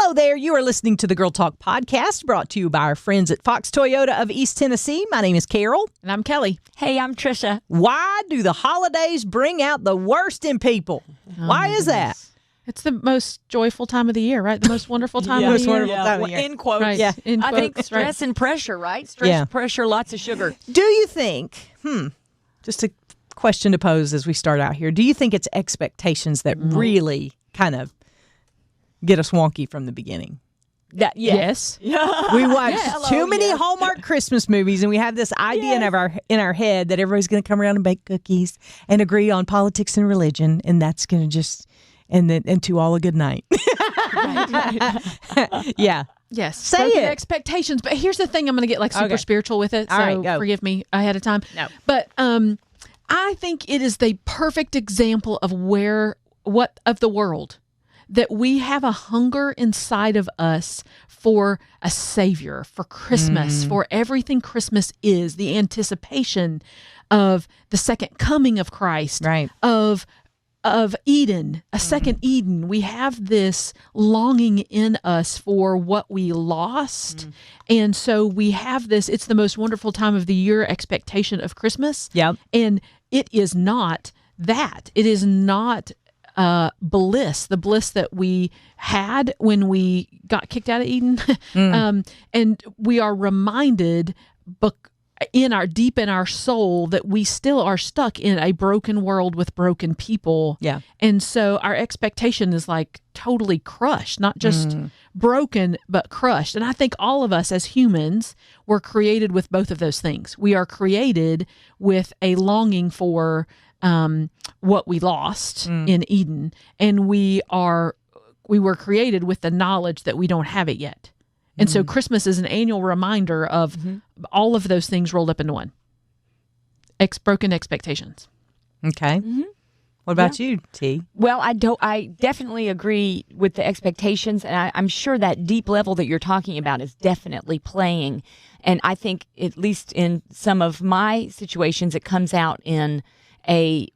Hello there. You are listening to the Girl Talk podcast brought to you by our friends at Fox Toyota of East Tennessee. My name is Carol. And I'm Kelly. Hey, I'm Tricia. Why do the holidays bring out the worst in people? Why is that? It's the most joyful time of the year, right? The most wonderful time of the year. time of year. In quotes. Right. Yeah. In I think quotes, stress and pressure, right? Stress, pressure, lots of sugar. Do you think, just a question to pose as we start out here, do you think it's expectations that really kind of get us wonky from the beginning? Yes. We watch too many Hallmark Christmas movies, and we have this idea in our head that everybody's going to come around and bake cookies and agree on politics and religion, and that's going to just and to all a good night. Yeah. Yes. Say Broken it. Expectations. But here's the thing, I'm going to get super spiritual with it, All so right, go. forgive me ahead of time. No. But I think it is the perfect example of of the world that we have a hunger inside of us for a savior, for Christmas, for everything Christmas is, the anticipation of the second coming of Christ, Right. of Eden, a second Eden. We have this longing in us for what we lost. And so we have this, it's the most wonderful time of the year expectation of Christmas. Yep. And it is not that. It is not bliss, the bliss that we had when we got kicked out of Eden. And we are reminded deep in our soul that we still are stuck in a broken world with broken people. Yeah. And so our expectation is like totally crushed, not just broken, but crushed. And I think all of us as humans were created with both of those things. We are created with a longing for what we lost in Eden, and we were created with the knowledge that we don't have it yet. And so Christmas is an annual reminder of all of those things rolled up into one. Broken expectations. Okay. What about you, T? Well, I definitely agree with the expectations, and I'm sure that deep level that you're talking about is definitely playing. And I think, at least in some of my situations, it comes out in a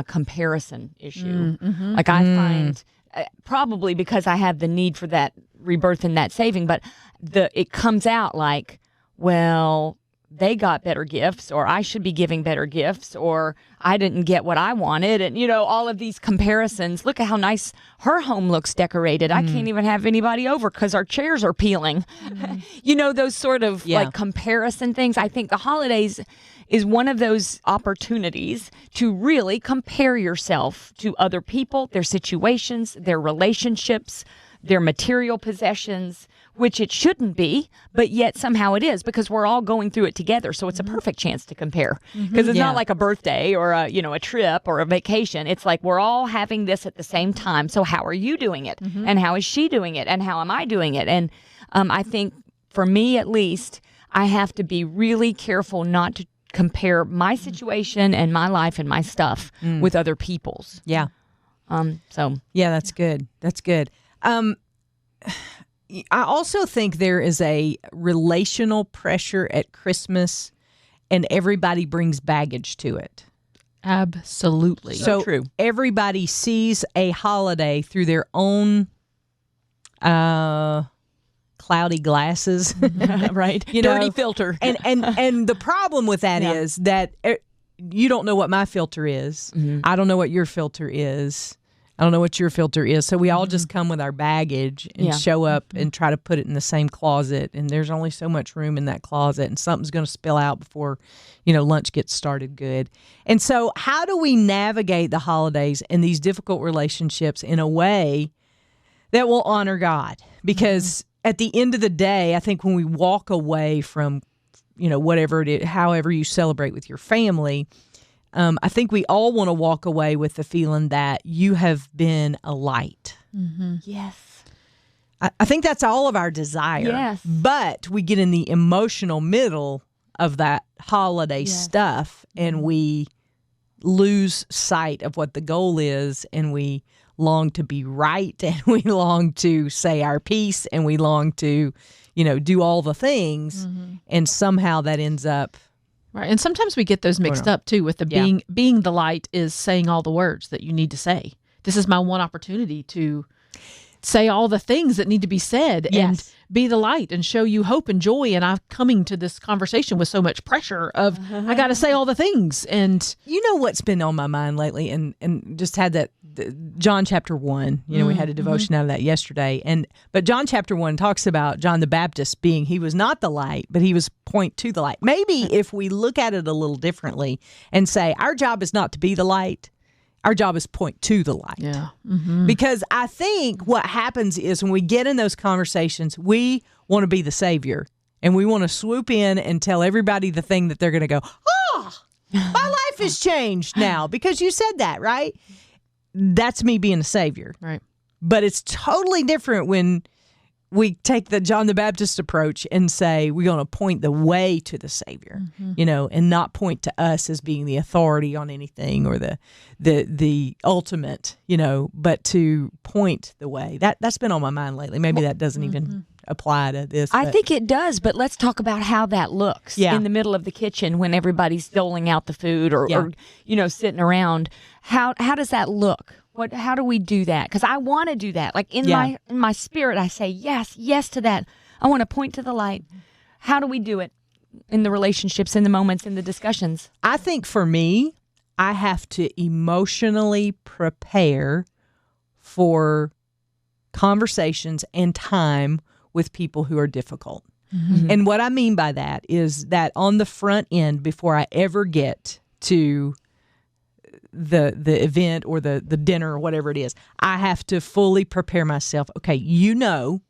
comparison issue. Like I find, probably because I have the need for that rebirth and that saving, but it comes out like, well, they got better gifts, or I should be giving better gifts, or I didn't get what I wanted. And, all of these comparisons. Look at how nice her home looks decorated. I can't even have anybody over because our chairs are peeling. Those sort of like comparison things. I think the holidays is one of those opportunities to really compare yourself to other people, their situations, their relationships, their material possessions, which it shouldn't be, but yet somehow it is, because we're all going through it together. So it's a perfect chance to compare, because it's not like a birthday or a trip or a vacation. It's like we're all having this at the same time. So how are you doing it? And how is she doing it? And how am I doing it? And I think for me, at least, I have to be really careful not to compare my situation and my life and my stuff with other people's. Yeah. Yeah, that's good. That's good. I also think there is a relational pressure at Christmas, and everybody brings baggage to it. Absolutely. So true. Everybody sees a holiday through their own cloudy glasses, Right. Dirty filter. And the problem with that is that you don't know what my filter is. I don't know what your filter is. I don't know what your filter is. So we all just come with our baggage and show up and try to put it in the same closet. And there's only so much room in that closet, and something's going to spill out before, lunch gets started good. And so how do we navigate the holidays and these difficult relationships in a way that will honor God? Because at the end of the day, I think when we walk away from, whatever it is, however you celebrate with your family, I think we all want to walk away with the feeling that you have been a light. Yes. I think that's all of our desire. Yes. But we get in the emotional middle of that holiday stuff, and we lose sight of what the goal is, and we long to be right, and we long to say our piece, and we long to, do all the things, and somehow that ends up. Right. And sometimes we get those mixed up too, with the being the light is saying all the words that you need to say. This is my one opportunity to say all the things that need to be said and be the light and show you hope and joy. And I'm coming to this conversation with so much pressure of I got to say all the things. And you know what's been on my mind lately, and just had that John chapter 1. You know, we had a devotion out of that yesterday, but John chapter 1 talks about John the Baptist being, he was not the light, but he was point to the light. Maybe if we look at it a little differently and say our job is not to be the light. Our job is point to the light. Yeah. Because I think what happens is when we get in those conversations, we want to be the savior. And we want to swoop in and tell everybody the thing that they're going to go, oh, my life has changed now because you said that, right? That's me being a savior. Right. But it's totally different when we take the John the Baptist approach and say we're going to point the way to the Savior, you know, and not point to us as being the authority on anything or the ultimate, you know, but to point the way. That's been on my mind lately. Maybe that doesn't even apply to this. I think it does, but let's talk about how that looks in the middle of the kitchen when everybody's doling out the food or you know, sitting around. How does that look? How do we do that? Because I want to do that. Like in my spirit, I say yes to that. I want to point to the light. How do we do it in the relationships, in the moments, in the discussions? I think for me, I have to emotionally prepare for conversations and time with people who are difficult. And what I mean by that is that on the front end, before I ever get to the event or the dinner or whatever it is, I have to fully prepare myself. Okay, you know,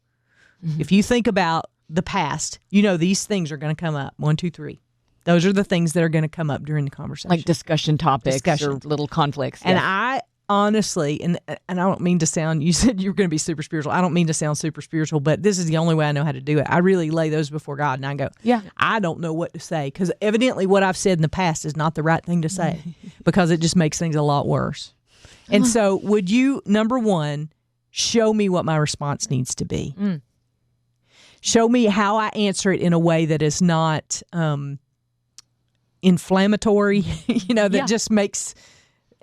if you think about the past, you know these things are going to come up. 1, 2, 3. Those are the things that are going to come up during the conversation. Like discussion topics or little conflicts. And I honestly, and I don't mean to sound, you said you were going to be super spiritual. I don't mean to sound super spiritual, but this is the only way I know how to do it. I really lay those before God and I go, I don't know what to say, because evidently what I've said in the past is not the right thing to say because it just makes things a lot worse. And so would you, number one, show me what my response needs to be. Show me how I answer it in a way that is not inflammatory, you know, that just makes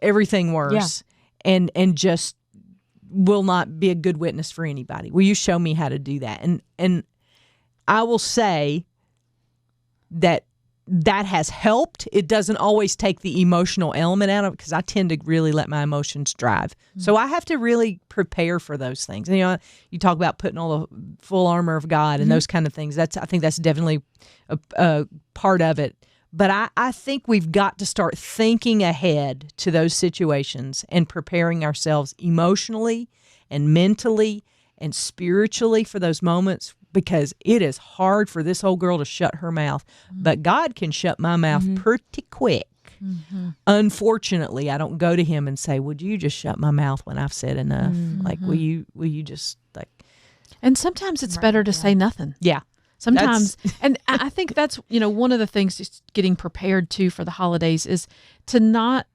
everything worse. And just will not be a good witness for anybody. Will you show me how to do that? And I will say that has helped. It doesn't always take the emotional element out of it because I tend to really let my emotions drive. So I have to really prepare for those things. And, you know, you talk about putting all the full armor of God and those kind of things. I think that's definitely a part of it. But I think we've got to start thinking ahead to those situations and preparing ourselves emotionally and mentally and spiritually for those moments, because it is hard for this old girl to shut her mouth. But God can shut my mouth pretty quick. Unfortunately, I don't go to him and say, would you just shut my mouth when I've said enough? Like, will you just like... And sometimes it's better to say nothing. Yeah. Sometimes, and I think that's, you know, one of the things just getting prepared too for the holidays is to not,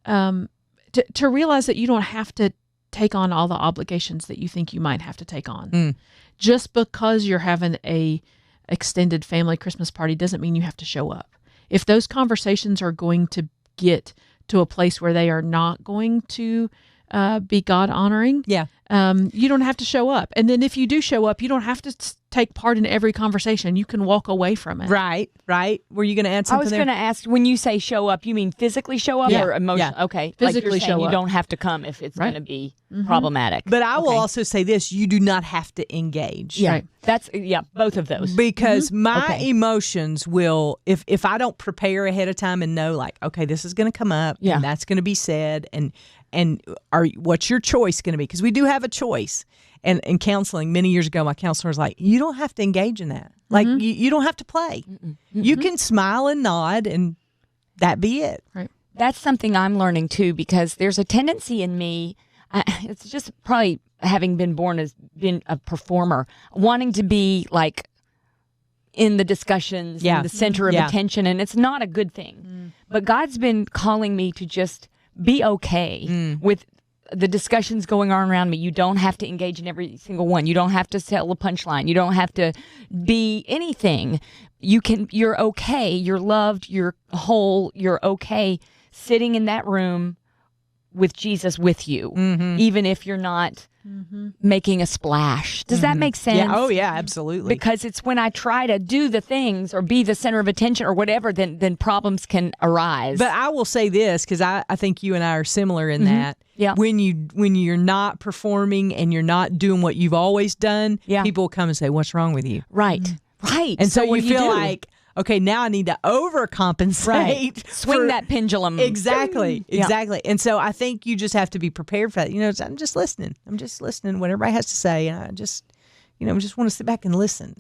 to realize that you don't have to take on all the obligations that you think you might have to take on. Just because you're having a extended family Christmas party doesn't mean you have to show up. If those conversations are going to get to a place where they are not going to be God honoring, you don't have to show up. And then if you do show up, you don't have to take part in every conversation. You can walk away from it. Right. Were you going to add something? I was going to ask, when you say show up, you mean physically show up or emotionally? Yeah. Okay. Physically like show up. You don't have to come if it's going to be problematic. But I will also say this, you do not have to engage. Yeah. Right. That's, both of those. Because my emotions will, if I don't prepare ahead of time and know, like, okay, this is going to come up and that's going to be said, and what's your choice going to be? Because we do have a choice. And in counseling, many years ago, my counselor was like, you don't have to engage in that. Like, you don't have to play. You can smile and nod, and that be it. Right. That's something I'm learning, too, because there's a tendency in me, it's just probably having been born as being a performer, wanting to be, like, in the discussions, in the center of attention, and it's not a good thing. But God's been calling me to just be okay with the discussions going on around me. You don't have to engage in every single one. You don't have to sell a punchline. You don't have to be anything. You're okay. You're loved. You're whole. You're okay sitting in that room with Jesus with you, even if you're not making a splash. Does that make sense? Yeah. Oh, yeah, absolutely. Because it's when I try to do the things or be the center of attention or whatever, then problems can arise. But I will say this, because I think you and I are similar in that. Yeah. When you're not performing and you're not doing what you've always done, people will come and say, "What's wrong with you?" Right. Right. And so what you do feel do? like, okay, now I need to overcompensate. Right. Swing that pendulum. Exactly. Yeah. Exactly. And so I think you just have to be prepared for that. I'm just listening. I'm just listening what everybody has to say. And I just want to sit back and listen.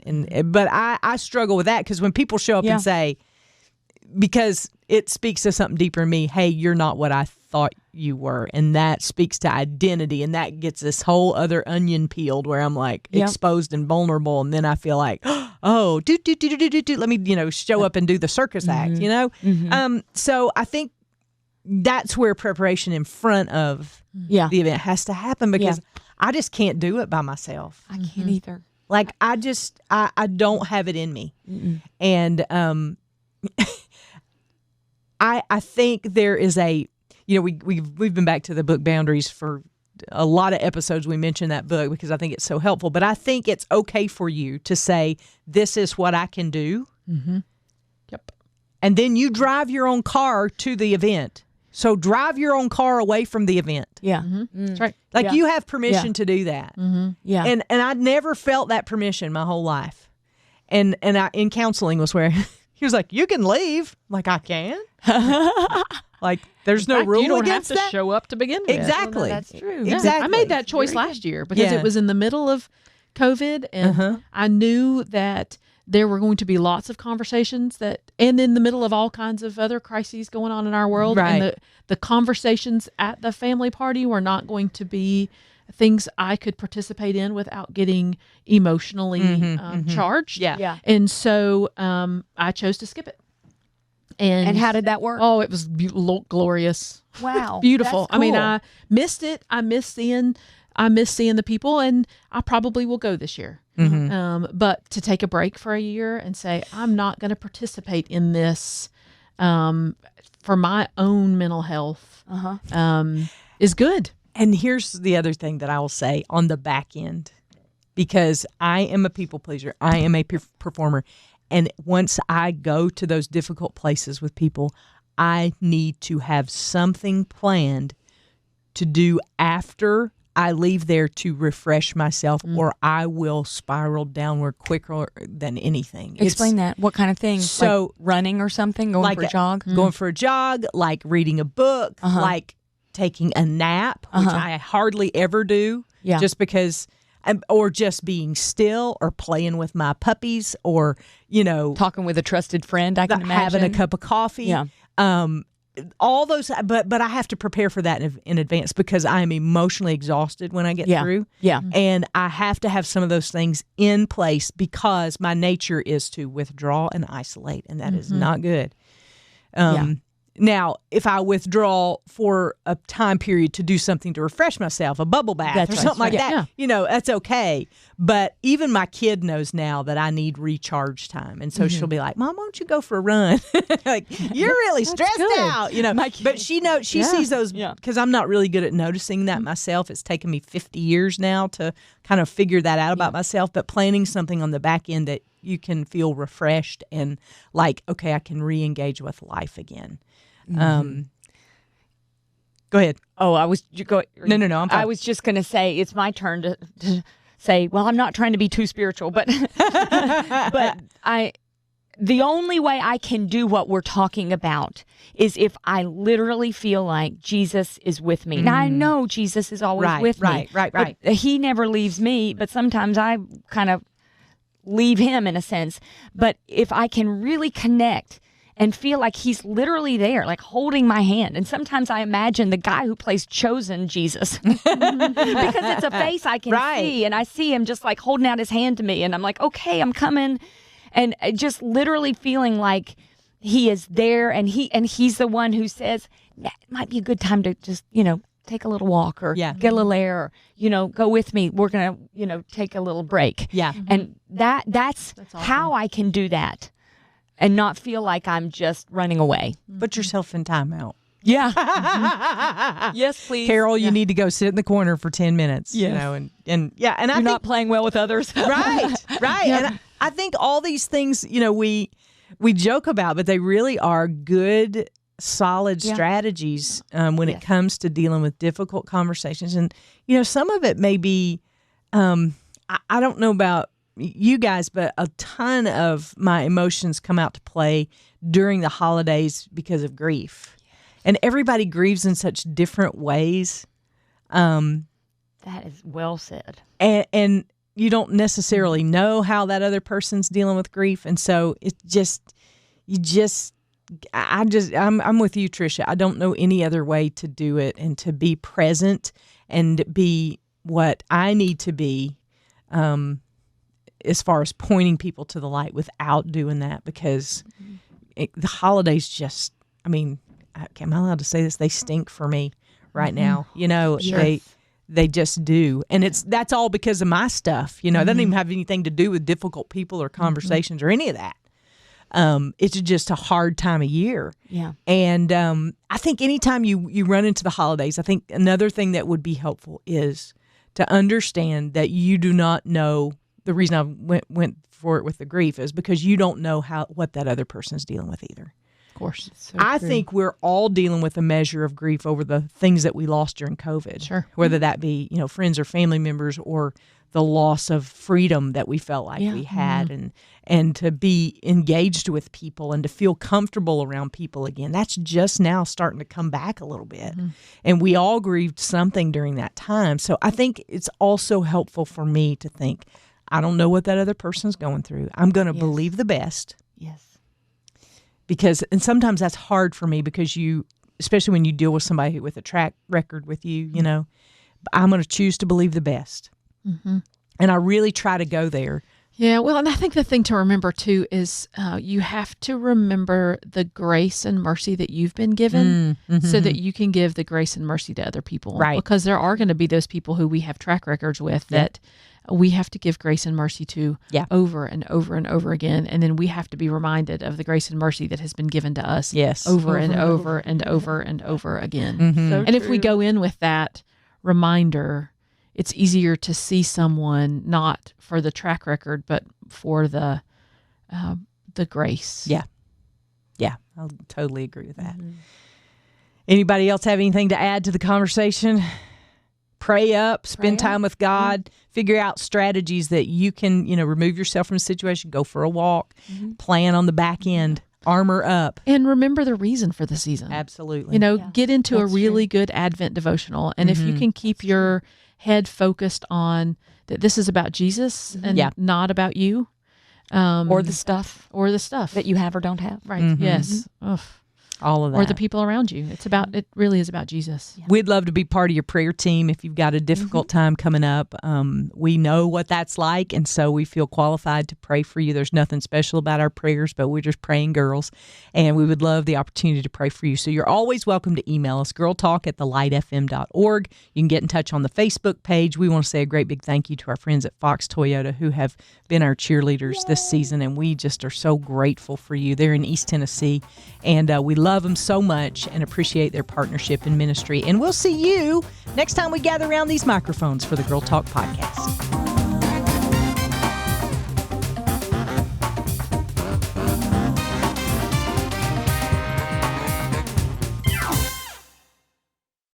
But I struggle with that because when people show up and say, because it speaks to something deeper in me, hey, you're not what I thought you were. And that speaks to identity. And that gets this whole other onion peeled where I'm like exposed and vulnerable. And then I feel like, oh, let me, show up and do the circus act, So I think that's where preparation in front of the event has to happen because I just can't do it by myself. I can't either. Like I don't have it in me. And I think there is we've been back to the book Boundaries for a lot of episodes. We mention that book because I think it's so helpful. But I think it's okay for you to say, this is what I can do. Mm-hmm. Yep. And then you drive your own car to the event. So drive your own car away from the event. Yeah. Mm-hmm. That's right. Like you have permission to do that. Mm-hmm. Yeah. And I never felt that permission my whole life. And I in counseling was where he was like, you can leave. I'm like, I can? Like, there's no rule you don't against have to that? show up to begin with. Exactly. Well, no, that's true. Yeah. Exactly. I made that choice last year because it was in the middle of COVID, and I knew that there were going to be lots of conversations and in the middle of all kinds of other crises going on in our world, and the conversations at the family party were not going to be things I could participate in without getting emotionally charged. Yeah. And so I chose to skip it. And how did that work? Oh, it was glorious. Wow. Beautiful. That's I mean, cool. I missed it. I miss seeing the people, and I probably will go this year. But to take a break for a year and say, I'm not going to participate in this for my own mental health is good. And here's the other thing that I will say on the back end, because I am a people pleaser. I am a performer. And once I go to those difficult places with people, I need to have something planned to do after I leave there to refresh myself, or I will spiral downward quicker than anything. Explain that. What kind of thing? So like running or something? Going for a jog? Going for a jog, like reading a book, like taking a nap, which I hardly ever do, just because... or just being still, or playing with my puppies, or talking with a trusted friend. I can imagine having a cup of coffee. Yeah. All those, but I have to prepare for that in advance because I am emotionally exhausted when I get through. Yeah. And I have to have some of those things in place because my nature is to withdraw and isolate, and that is not good. Now, if I withdraw for a time period to do something to refresh myself, a bubble bath or something like that, that's okay. But even my kid knows now that I need recharge time. And so she'll be like, Mom, why don't you go for a run? Like, you're really stressed out, But she knows, she sees those, because I'm not really good at noticing that myself. It's taken me 50 years now to kind of figure that out about myself. But planning something on the back end that you can feel refreshed and like, okay, I can re-engage with life again. Go ahead. Oh, I was No, I'm fine. I was just going to say it's my turn to say, well, I'm not trying to be too spiritual, but the only way I can do what we're talking about is if I literally feel like Jesus is with me. Now I know Jesus is always with me. Right. But he never leaves me, but sometimes I kind of leave him in a sense. But if I can really connect and feel like he's literally there, like holding my hand. And sometimes I imagine the guy who plays Chosen Jesus because it's a face I can see. And I see him just like holding out his hand to me. And I'm like, okay, I'm coming. And just literally feeling like he is there. And he's the one who says, it might be a good time to just, take a little walk or get a little air, or, go with me. We're going to, take a little break. Yeah. And that's awesome. How I can do that. And not feel like I'm just running away. Put yourself in timeout. Yeah. Yes, please. Carol, you need to go sit in the corner for 10 minutes. Yes. You know, and I You're think, not playing well with others. right. Yeah. And I think all these things, you know, we joke about, but they really are good, solid strategies when it comes to dealing with difficult conversations. And, you know, some of it may be, I don't know about you guys, but a ton of my emotions come out to play during the holidays because of grief. And everybody grieves in such different ways. That is well said. And you don't necessarily know how that other person's dealing with grief. And so I'm with you, Tricia. I don't know any other way to do it and to be present and be what I need to be as far as pointing people to the light without doing that, because the holidays just, I mean, am I allowed to say this? They stink for me right now. You know, Sure. They just do. And that's all because of my stuff. You know, it doesn't even have anything to do with difficult people or conversations or any of that. It's just a hard time of year. Yeah. And I think anytime you run into the holidays, I think another thing that would be helpful is to understand that you do not know. The reason I went for it with the grief is because you don't know what that other person's dealing with either. Of course. So I true. think we're all dealing with a measure of grief over the things that we lost during COVID. Sure. Whether that be, you know, friends or family members, or the loss of freedom that we felt like we had, and to be engaged with people and to feel comfortable around people again. That's just now starting to come back a little bit. And we all grieved something during that time. So I think it's also helpful for me to think, I don't know what that other person's going through. I'm going to believe the best. Yes. And sometimes that's hard for me because especially when you deal with somebody with a track record with you, you know, I'm going to choose to believe the best. And I really try to go there. Yeah, well, and I think the thing to remember too is you have to remember the grace and mercy that you've been given so that you can give the grace and mercy to other people. Right. Because there are going to be those people who we have track records with that we have to give grace and mercy to over and over and over again. And then we have to be reminded of the grace and mercy that has been given to us over and over and over and over again. So And if we true. go in with that reminder, it's easier to see someone not for the track record, but for the grace. Yeah. Yeah, I totally agree with that. Anybody else have anything to add to the conversation? Pray up, spend time with God, figure out strategies that you can, you know, remove yourself from a situation, go for a walk, plan on the back end, armor up. And remember the reason for the season. Absolutely. You know, get into a That's really good Advent devotional. And if you can keep your head focused on that this is about Jesus and not about you. Or the stuff that you have or don't have. Right. Yes. Ugh. All of that. Or the people around you. It really is about Jesus. Yeah. We'd love to be part of your prayer team if you've got a difficult time coming up. We know what that's like, and so we feel qualified to pray for you. There's nothing special about our prayers, but we're just praying girls, and we would love the opportunity to pray for you. So you're always welcome to email us, girltalk@thelightfm.org. You can get in touch on the Facebook page. We want to say a great big thank you to our friends at Fox Toyota who have been our cheerleaders this season, and we just are so grateful for you. They're in East Tennessee, and we love them so much and appreciate their partnership in ministry. And we'll see you next time we gather around these microphones for the Girl Talk podcast.